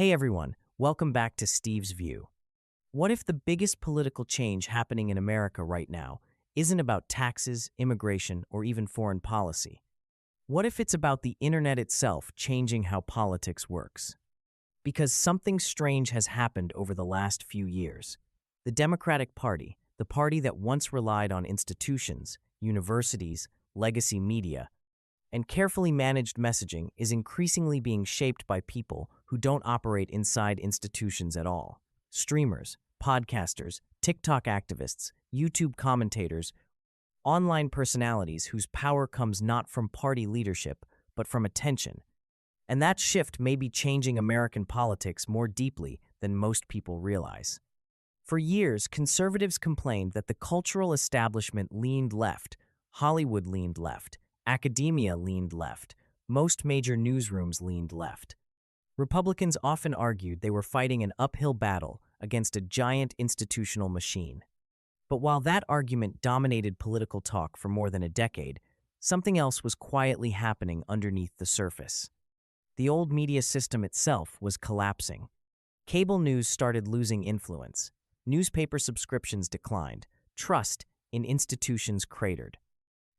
Hey everyone, welcome back to Steve's View. What if the biggest political change happening in America right now isn't about taxes, immigration, or even foreign policy? What if it's about the internet itself changing how politics works? Because something strange has happened over the last few years. The Democratic Party, the party that once relied on institutions, universities, legacy media, and carefully managed messaging, is increasingly being shaped by people who don't operate inside institutions at all. Streamers, podcasters, TikTok activists, YouTube commentators, online personalities whose power comes not from party leadership, but from attention. And that shift may be changing American politics more deeply than most people realize. For years, conservatives complained that the cultural establishment leaned left, Hollywood leaned left, academia leaned left, most major newsrooms leaned left. Republicans often argued they were fighting an uphill battle against a giant institutional machine. But while that argument dominated political talk for more than a decade, something else was quietly happening underneath the surface. The old media system itself was collapsing. Cable news started losing influence. Newspaper subscriptions declined. Trust in institutions cratered.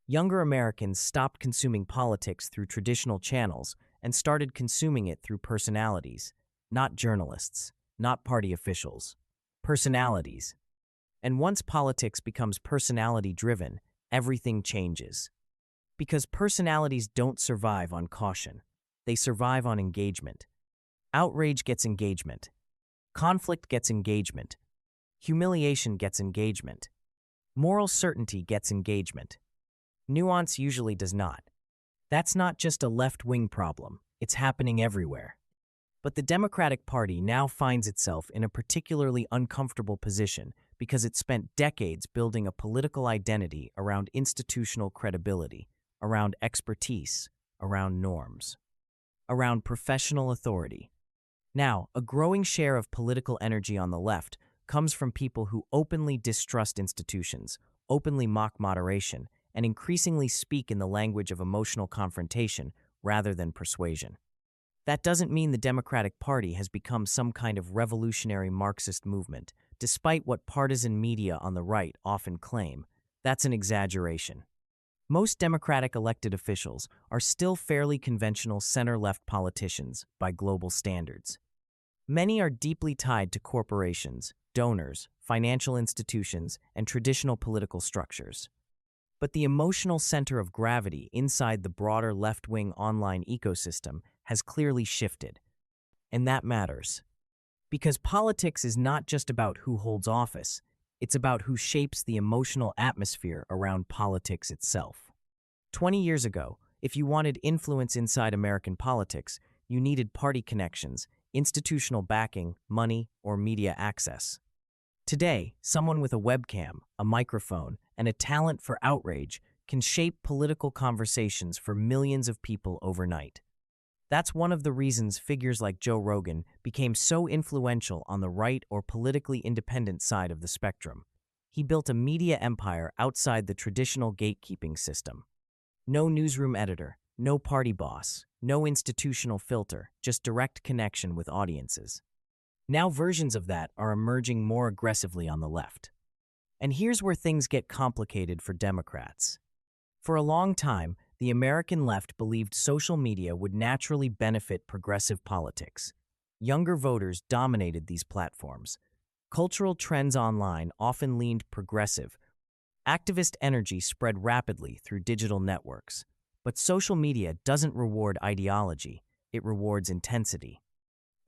Younger Americans stopped consuming politics through traditional channels and started consuming it through personalities, not journalists, not party officials, personalities. And once politics becomes personality-driven, everything changes. Because personalities don't survive on caution. They survive on engagement. Outrage gets engagement. Conflict gets engagement. Humiliation gets engagement. Moral certainty gets engagement. Nuance usually does not. That's not just a left-wing problem. It's happening everywhere. But the Democratic Party now finds itself in a particularly uncomfortable position because it spent decades building a political identity around institutional credibility, around expertise, around norms, around professional authority. Now, a growing share of political energy on the left comes from people who openly distrust institutions, openly mock moderation, and increasingly speak in the language of emotional confrontation rather than persuasion. That doesn't mean the Democratic Party has become some kind of revolutionary Marxist movement, despite what partisan media on the right often claim. That's an exaggeration. Most Democratic elected officials are still fairly conventional center-left politicians by global standards. Many are deeply tied to corporations, donors, financial institutions, and traditional political structures. But the emotional center of gravity inside the broader left-wing online ecosystem has clearly shifted. And that matters. Because politics is not just about who holds office, it's about who shapes the emotional atmosphere around politics itself. 20 years ago, if you wanted influence inside American politics, you needed party connections, institutional backing, money, or media access. Today, someone with a webcam, a microphone, and a talent for outrage can shape political conversations for millions of people overnight. That's one of the reasons figures like Joe Rogan became so influential on the right or politically independent side of the spectrum. He built a media empire outside the traditional gatekeeping system. No newsroom editor, no party boss, no institutional filter, just direct connection with audiences. Now versions of that are emerging more aggressively on the left. And here's where things get complicated for Democrats. For a long time, the American left believed social media would naturally benefit progressive politics. Younger voters dominated these platforms. Cultural trends online often leaned progressive. Activist energy spread rapidly through digital networks. But social media doesn't reward ideology, it rewards intensity.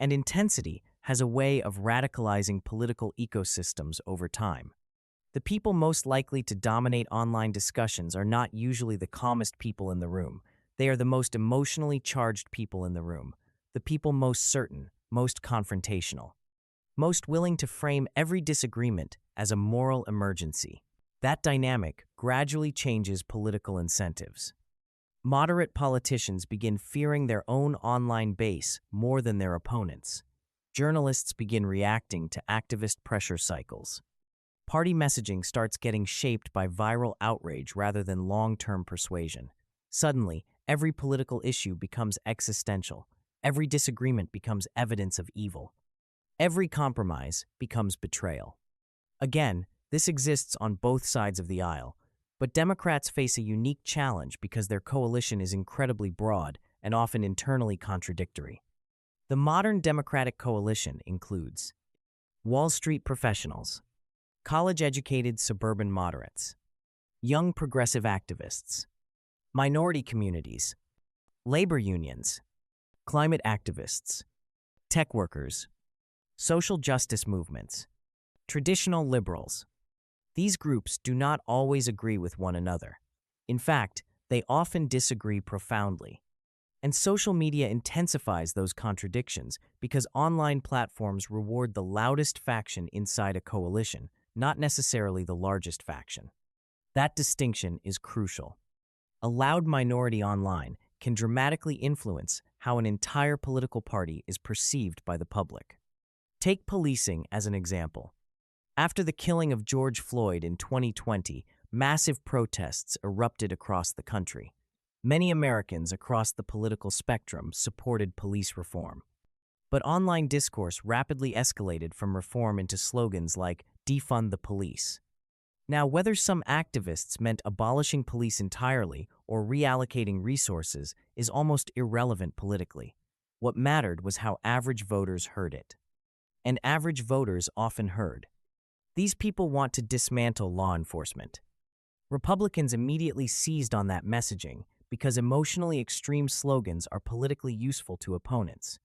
And intensity has a way of radicalizing political ecosystems over time. The people most likely to dominate online discussions are not usually the calmest people in the room. They are the most emotionally charged people in the room, the people most certain, most confrontational, most willing to frame every disagreement as a moral emergency. That dynamic gradually changes political incentives. Moderate politicians begin fearing their own online base more than their opponents. Journalists begin reacting to activist pressure cycles. Party messaging starts getting shaped by viral outrage rather than long-term persuasion. Suddenly, every political issue becomes existential. Every disagreement becomes evidence of evil. Every compromise becomes betrayal. Again, this exists on both sides of the aisle, but Democrats face a unique challenge because their coalition is incredibly broad and often internally contradictory. The modern Democratic coalition includes Wall Street professionals, college-educated suburban moderates, young progressive activists, minority communities, labor unions, climate activists, tech workers, social justice movements, traditional liberals. These groups do not always agree with one another. In fact, they often disagree profoundly. And social media intensifies those contradictions because online platforms reward the loudest faction inside a coalition, not necessarily the largest faction. That distinction is crucial. A loud minority online can dramatically influence how an entire political party is perceived by the public. Take policing as an example. After the killing of George Floyd in 2020, massive protests erupted across the country. Many Americans across the political spectrum supported police reform. But online discourse rapidly escalated from reform into slogans like defund the police. Now, whether some activists meant abolishing police entirely or reallocating resources is almost irrelevant politically. What mattered was how average voters heard it. And average voters often heard. These people want to dismantle law enforcement. Republicans immediately seized on that messaging because emotionally extreme slogans are politically useful to opponents.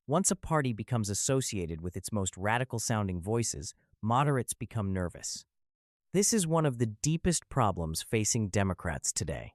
Once a party becomes associated with its most radical-sounding voices, moderates become nervous. This is one of the deepest problems facing Democrats today.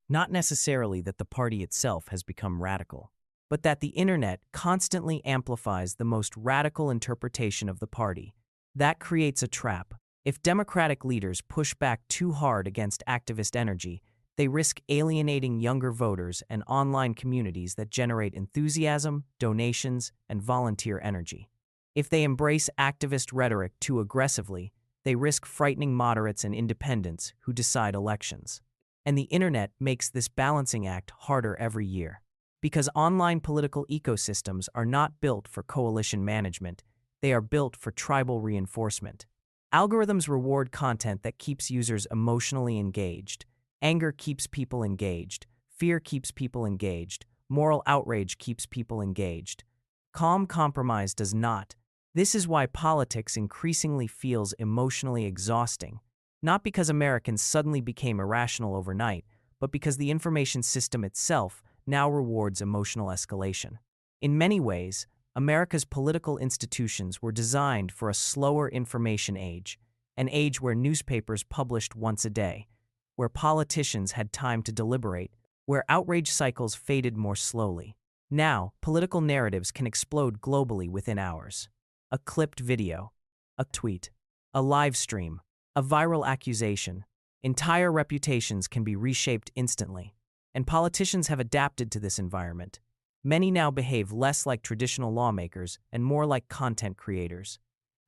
Not necessarily that the party itself has become radical, but that the internet constantly amplifies the most radical interpretation of the party. That creates a trap. If Democratic leaders push back too hard against activist energy, they risk alienating younger voters and online communities that generate enthusiasm, donations, and volunteer energy. If they embrace activist rhetoric too aggressively, they risk frightening moderates and independents who decide elections. And the internet makes this balancing act harder every year. Because online political ecosystems are not built for coalition management, they are built for tribal reinforcement. Algorithms reward content that keeps users emotionally engaged. Anger keeps people engaged. Fear keeps people engaged. Moral outrage keeps people engaged. Calm compromise does not. This is why politics increasingly feels emotionally exhausting, not because Americans suddenly became irrational overnight, but because the information system itself now rewards emotional escalation. In many ways, America's political institutions were designed for a slower information age, an age where newspapers published once a day, where politicians had time to deliberate, where outrage cycles faded more slowly. Now, political narratives can explode globally within hours. A clipped video, a tweet, a live stream, a viral accusation. Entire reputations can be reshaped instantly, and politicians have adapted to this environment. Many now behave less like traditional lawmakers and more like content creators.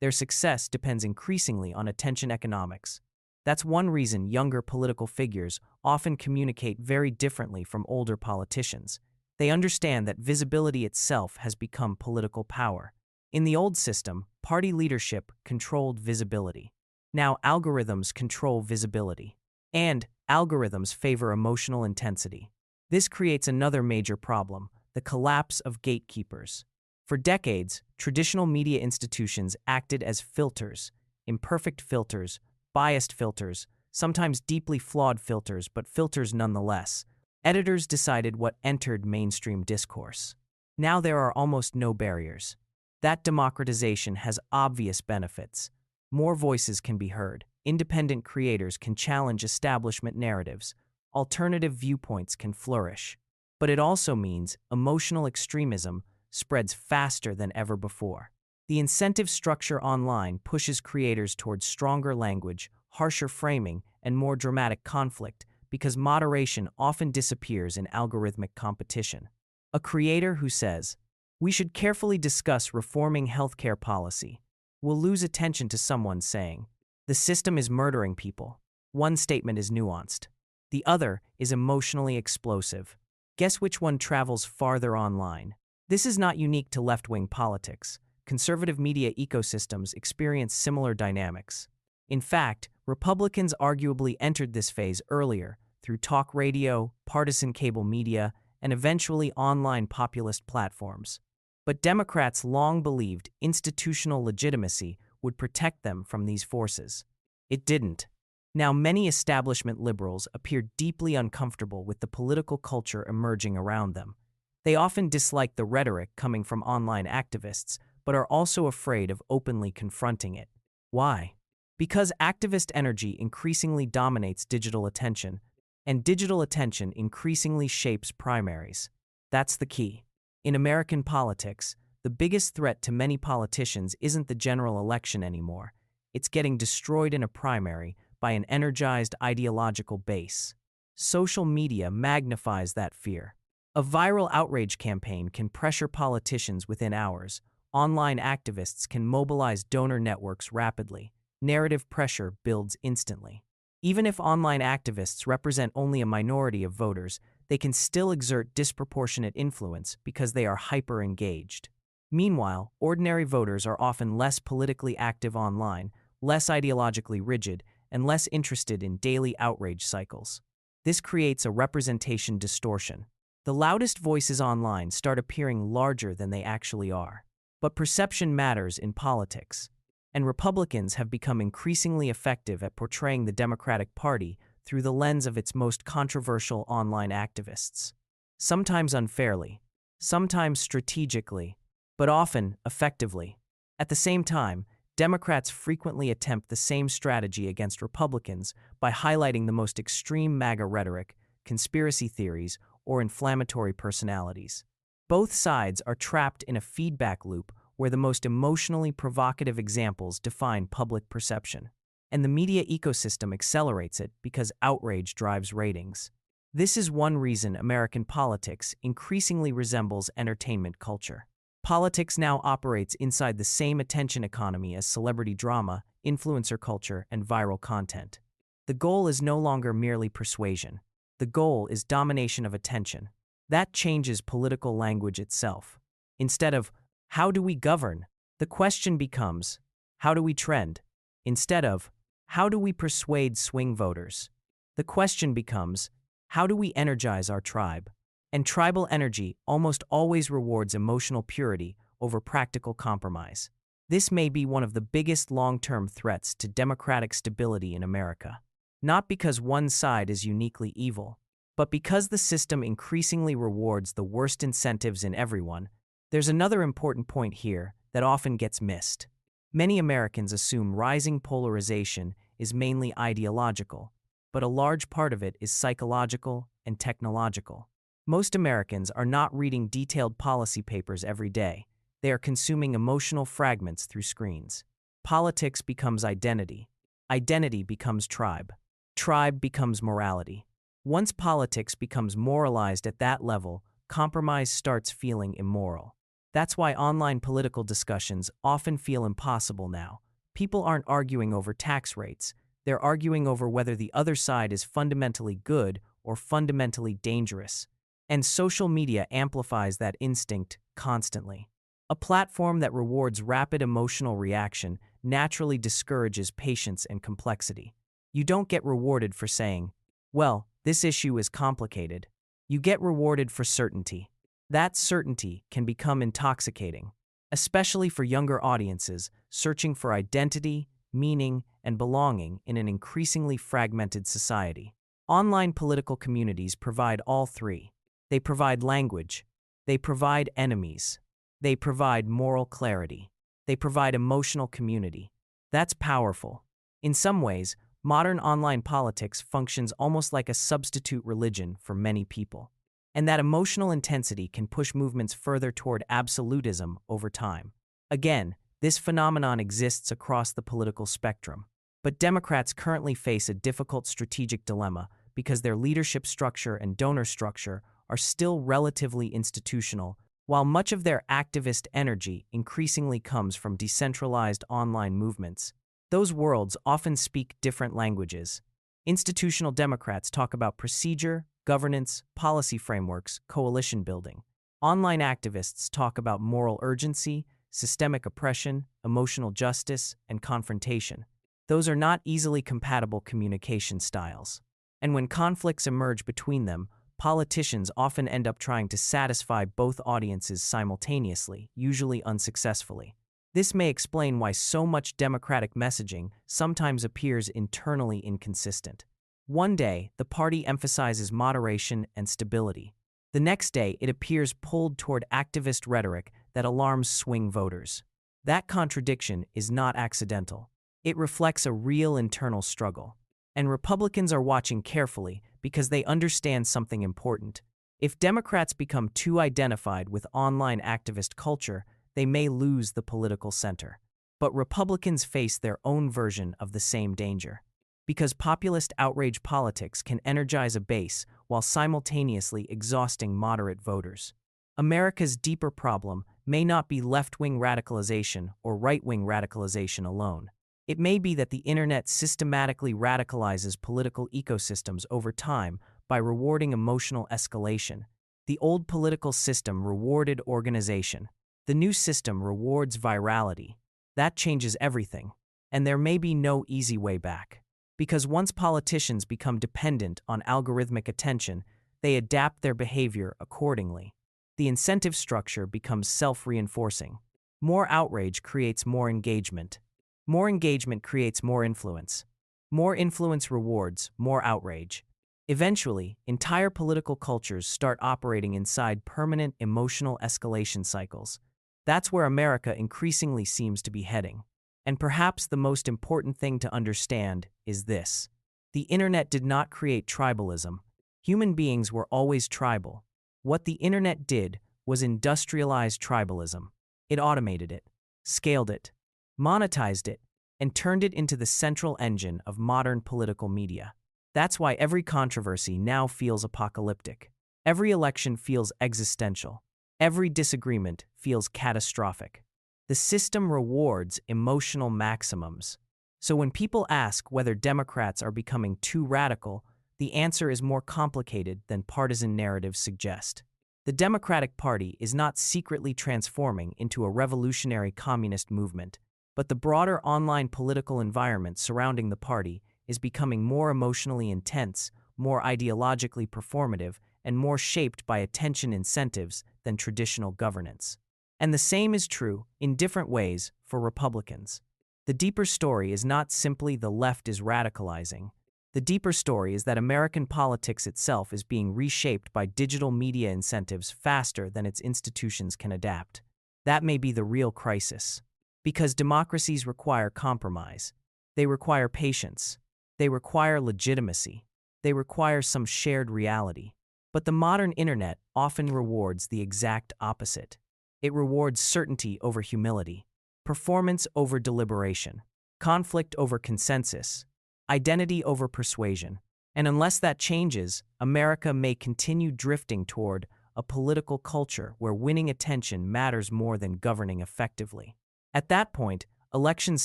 Their success depends increasingly on attention economics. That's one reason younger political figures often communicate very differently from older politicians. They understand that visibility itself has become political power. In the old system, party leadership controlled visibility. Now algorithms control visibility. And algorithms favor emotional intensity. This creates another major problem: the collapse of gatekeepers. For decades, traditional media institutions acted as filters, imperfect filters, biased filters, sometimes deeply flawed filters, but filters nonetheless. Editors decided what entered mainstream discourse. Now there are almost no barriers. That democratization has obvious benefits. More voices can be heard. Independent creators can challenge establishment narratives. Alternative viewpoints can flourish. But it also means emotional extremism spreads faster than ever before. The incentive structure online pushes creators towards stronger language, harsher framing, and more dramatic conflict because moderation often disappears in algorithmic competition. A creator who says, "We should carefully discuss reforming healthcare policy," will lose attention to someone saying, "The system is murdering people." One statement is nuanced. The other is emotionally explosive. Guess which one travels farther online? This is not unique to left-wing politics. Conservative media ecosystems experience similar dynamics. In fact, Republicans arguably entered this phase earlier through talk radio, partisan cable media, and eventually online populist platforms. But Democrats long believed institutional legitimacy would protect them from these forces. It didn't. Now, many establishment liberals appear deeply uncomfortable with the political culture emerging around them. They often dislike the rhetoric coming from online activists, but are also afraid of openly confronting it. Why? Because activist energy increasingly dominates digital attention, and digital attention increasingly shapes primaries. That's the key. In American politics, the biggest threat to many politicians isn't the general election anymore. It's getting destroyed in a primary by an energized ideological base. Social media magnifies that fear. A viral outrage campaign can pressure politicians within hours. Online activists can mobilize donor networks rapidly. Narrative pressure builds instantly. Even if online activists represent only a minority of voters, they can still exert disproportionate influence because they are hyper-engaged. Meanwhile, ordinary voters are often less politically active online, less ideologically rigid, and less interested in daily outrage cycles. This creates a representation distortion. The loudest voices online start appearing larger than they actually are. But perception matters in politics, and Republicans have become increasingly effective at portraying the Democratic Party through the lens of its most controversial online activists. Sometimes unfairly, sometimes strategically, but often effectively. At the same time, Democrats frequently attempt the same strategy against Republicans by highlighting the most extreme MAGA rhetoric, conspiracy theories, or inflammatory personalities. Both sides are trapped in a feedback loop where the most emotionally provocative examples define public perception. And the media ecosystem accelerates it because outrage drives ratings. This is one reason American politics increasingly resembles entertainment culture. Politics now operates inside the same attention economy as celebrity drama, influencer culture, and viral content. The goal is no longer merely persuasion. The goal is domination of attention. That changes political language itself. Instead of, how do we govern? The question becomes, how do we trend? Instead of, how do we persuade swing voters? The question becomes, how do we energize our tribe? And tribal energy almost always rewards emotional purity over practical compromise. This may be one of the biggest long-term threats to democratic stability in America. Not because one side is uniquely evil, but because the system increasingly rewards the worst incentives in everyone. There's another important point here that often gets missed. Many Americans assume rising polarization is mainly ideological, but a large part of it is psychological and technological. Most Americans are not reading detailed policy papers every day. They are consuming emotional fragments through screens. Politics becomes identity. Identity becomes tribe. Tribe becomes morality. Once politics becomes moralized at that level, compromise starts feeling immoral. That's why online political discussions often feel impossible now. People aren't arguing over tax rates. They're arguing over whether the other side is fundamentally good or fundamentally dangerous. And social media amplifies that instinct constantly. A platform that rewards rapid emotional reaction naturally discourages patience and complexity. You don't get rewarded for saying, well, this issue is complicated. You get rewarded for certainty. That certainty can become intoxicating, especially for younger audiences searching for identity, meaning, and belonging in an increasingly fragmented society. Online political communities provide all three. They provide language. They provide enemies. They provide moral clarity. They provide emotional community. That's powerful. In some ways, modern online politics functions almost like a substitute religion for many people. And that emotional intensity can push movements further toward absolutism over time. Again, this phenomenon exists across the political spectrum. But Democrats currently face a difficult strategic dilemma because their leadership structure and donor structure are still relatively institutional, while much of their activist energy increasingly comes from decentralized online movements. Those worlds often speak different languages. Institutional Democrats talk about procedure, governance, policy frameworks, coalition building. Online activists talk about moral urgency, systemic oppression, emotional justice, and confrontation. Those are not easily compatible communication styles. And when conflicts emerge between them, politicians often end up trying to satisfy both audiences simultaneously, usually unsuccessfully. This may explain why so much democratic messaging sometimes appears internally inconsistent. One day, the party emphasizes moderation and stability. The next day, it appears pulled toward activist rhetoric that alarms swing voters. That contradiction is not accidental. It reflects a real internal struggle. And Republicans are watching carefully because they understand something important. If Democrats become too identified with online activist culture, they may lose the political center. But Republicans face their own version of the same danger. Because populist outrage politics can energize a base while simultaneously exhausting moderate voters. America's deeper problem may not be left-wing radicalization or right-wing radicalization alone. It may be that the internet systematically radicalizes political ecosystems over time by rewarding emotional escalation. The old political system rewarded organization. The new system rewards virality. That changes everything. And there may be no easy way back. Because once politicians become dependent on algorithmic attention, they adapt their behavior accordingly. The incentive structure becomes self-reinforcing. More outrage creates more engagement. More engagement creates more influence. More influence rewards more outrage. Eventually, entire political cultures start operating inside permanent emotional escalation cycles. That's where America increasingly seems to be heading. And perhaps the most important thing to understand is this. The internet did not create tribalism. Human beings were always tribal. What the internet did was industrialize tribalism. It automated it, scaled it, monetized it, and turned it into the central engine of modern political media. That's why every controversy now feels apocalyptic. Every election feels existential. Every disagreement feels catastrophic. The system rewards emotional maximums. So when people ask whether Democrats are becoming too radical, the answer is more complicated than partisan narratives suggest. The Democratic Party is not secretly transforming into a revolutionary communist movement, but the broader online political environment surrounding the party is becoming more emotionally intense, more ideologically performative, and more shaped by attention incentives than traditional governance. And the same is true, in different ways, for Republicans. The deeper story is not simply the left is radicalizing. The deeper story is that American politics itself is being reshaped by digital media incentives faster than its institutions can adapt. That may be the real crisis. Because democracies require compromise. They require patience. They require legitimacy. They require some shared reality. But the modern internet often rewards the exact opposite. It rewards certainty over humility, performance over deliberation, conflict over consensus, identity over persuasion. And unless that changes, America may continue drifting toward a political culture where winning attention matters more than governing effectively. At that point, elections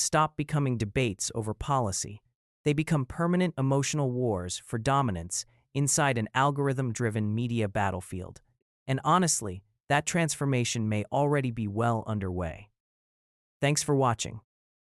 stop becoming debates over policy. They become permanent emotional wars for dominance inside an algorithm-driven media battlefield. And honestly, that transformation may already be well underway. Thanks for watching.